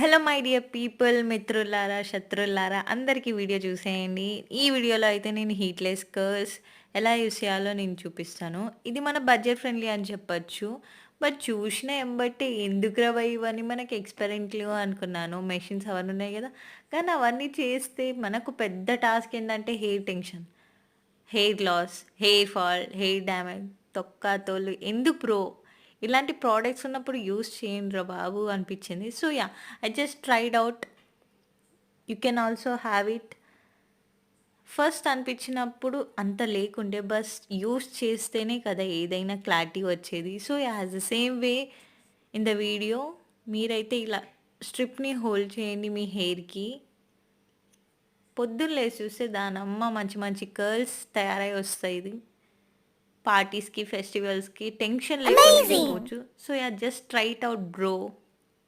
Hello my dear people, మిత్రులారా, శత్రులారా అందరికీ video చూసేయండి. ఈ వీడియోలో అయితే నేను హీట్‌లెస్ కర్ల్స్ ఎలా యూజ్ చేయాలో నేను చూపిస్తాను. ఇది మన బడ్జెట్ ఫ్రెండ్లీ అని చెప్పొచ్చు. బట్ చూసిన ఎంబటే ఎందుకురా భయ్ ఇవన్నీ మనకి ఎక్స్‌పెరిమెంట్లు అనుకున్నాను. మెషిన్స్ అవన్నీ ఉన్నాయి కదా! కానీ అవన్నీ చేస్తే మనకు పెద్ద టాస్క్ ఏంటంటే hair tension, hair loss, hair fall, hair damage, తొక్క, తోలు ఎందుకు బ్రో? ఇలాంటి ప్రోడక్ట్స్ ఉన్నప్పుడు యూజ్ చేయండిరా బాబు అనిపించింది. So yeah! I just tried out. You can also have it. First అనిపించినప్పుడు అంత లేకుండే బస్ యూజ్ చేస్తేనే కదా ఏదైనా క్లారిటీ వచ్చేది. So as the same way in the video మీరైతే ఇలా స్ట్రిప్‌ని హోల్డ్ చేయండి మీ హెయిర్‌కి. పొద్దున్న లేసి చూస్తే దానమ్మ మంచి మంచి కర్ల్స్ తయారై వస్తాయి. ఇది పార్టీస్‌కి, ఫెస్టివల్స్‌కి టెన్షన్ లేకుండా Amazing! చేసుకోవచ్చు. So yeah! Just try it out bro.